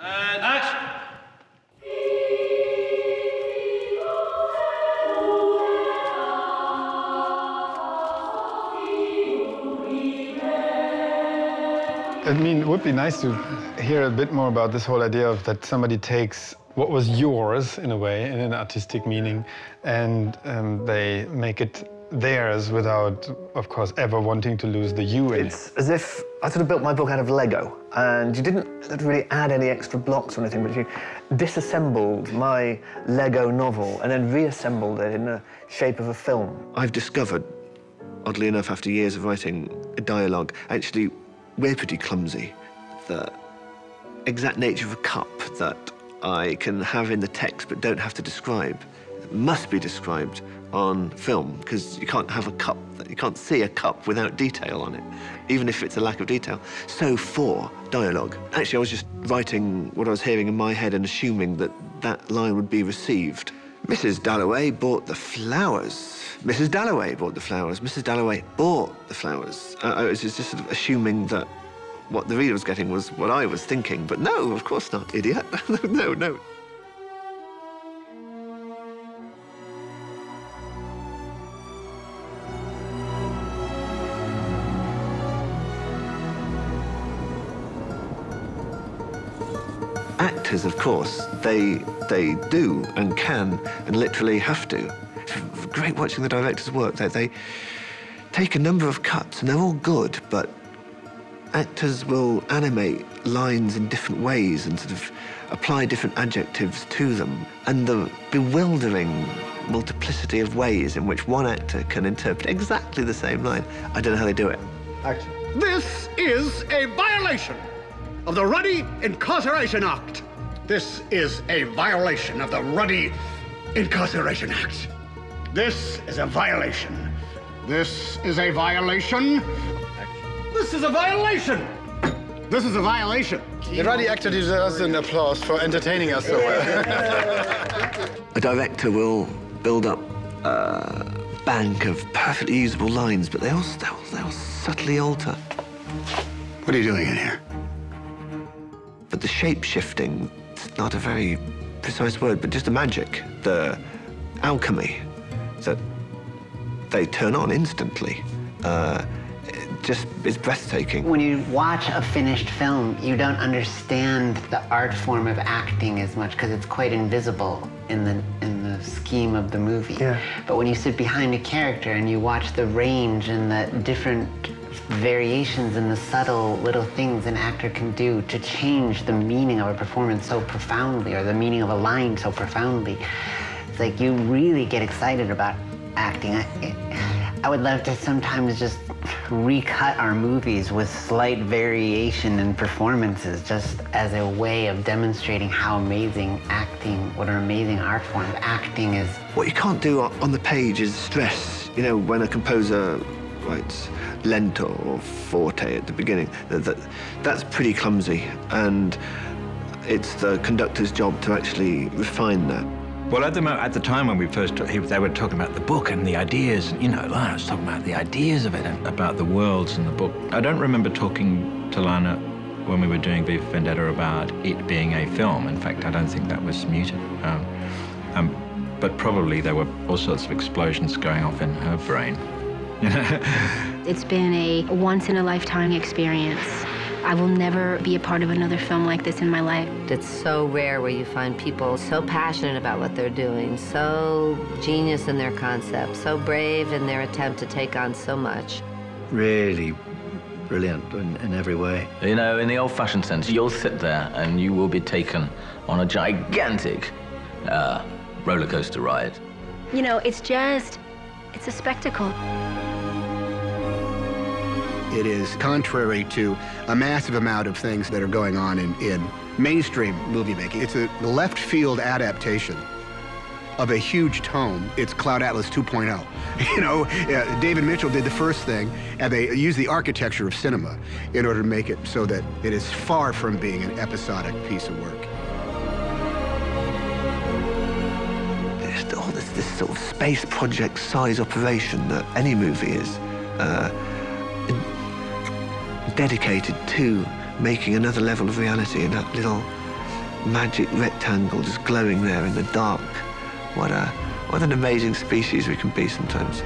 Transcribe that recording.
And action! I mean, it would be nice to hear a bit more about this whole idea of that somebody takes what was yours, in a way, in an artistic meaning, and they make it theirs without, of course, ever wanting to lose the you in it. It's as if I sort of built my book out of Lego, and you didn't really add any extra blocks or anything, but you disassembled my Lego novel and then reassembled it in the shape of a film. I've discovered, oddly enough, after years of writing a dialogue, actually, we're pretty clumsy. The exact nature of a cup that I can have in the text but don't have to describe must be described on film, because you can't have a cup, you can't see a cup without detail on it, even if it's a lack of detail. So for dialogue, actually I was just writing what I was hearing in my head and assuming that that line would be received. Mrs. Dalloway bought the flowers. Mrs. Dalloway bought the flowers. Mrs. Dalloway bought the flowers. I was just sort of assuming that what the reader was getting was what I was thinking, but no, of course not, idiot. No, no. Actors, of course, they do and can and literally have to. It's great watching the directors work. They take a number of cuts and they're all good, but actors will animate lines in different ways and sort of apply different adjectives to them. And the bewildering multiplicity of ways in which one actor can interpret exactly the same line, I don't know how they do it. Action. This is a violation of the Ruddy Incarceration Act. This is a violation of the Ruddy Incarceration Act. This is a violation. This is a violation. This is a violation. This is a violation. The Ruddy actor deserves an applause for entertaining us so well. A director will build up a bank of perfectly usable lines, but they'll subtly alter. What are you doing in here? But the shape-shifting, it's not a very precise word, but just the magic, the alchemy that they turn on instantly, it just is breathtaking. When you watch a finished film, you don't understand the art form of acting as much because it's quite invisible in the scheme of the movie. Yeah. But when you sit behind a character and you watch the range and the different variations and the subtle little things an actor can do to change the meaning of a performance so profoundly, or the meaning of a line so profoundly, it's like you really get excited about acting. I would love to sometimes just recut our movies with slight variation in performances, just as a way of demonstrating how amazing acting, what an amazing art form acting is. What you can't do on the page is stress. You know, when a composer writes lento or forte at the beginning, that's pretty clumsy, and it's the conductor's job to actually refine that. Well, at the time when we first, they were talking about the book and the ideas, you know, Lana was talking about the ideas of it and about the worlds in the book. I don't remember talking to Lana when we were doing V for Vendetta about it being a film. In fact, I don't think that was mooted. But probably there were all sorts of explosions going off in her brain. It's been a once-in-a-lifetime experience. I will never be a part of another film like this in my life. It's so rare where you find people so passionate about what they're doing, so genius in their concept, so brave in their attempt to take on so much. Really brilliant in every way. You know, in the old-fashioned sense, you'll sit there and you will be taken on a gigantic roller coaster ride. You know, it's a spectacle. It is contrary to a massive amount of things that are going on in mainstream movie making. It's a left field adaptation of a huge tome. It's Cloud Atlas 2.0. You know, David Mitchell did the first thing, and they used the architecture of cinema in order to make it so that it is far from being an episodic piece of work. This sort of space project size operation that any movie is dedicated to making another level of reality in that little magic rectangle just glowing there in the dark. What an amazing species we can be sometimes.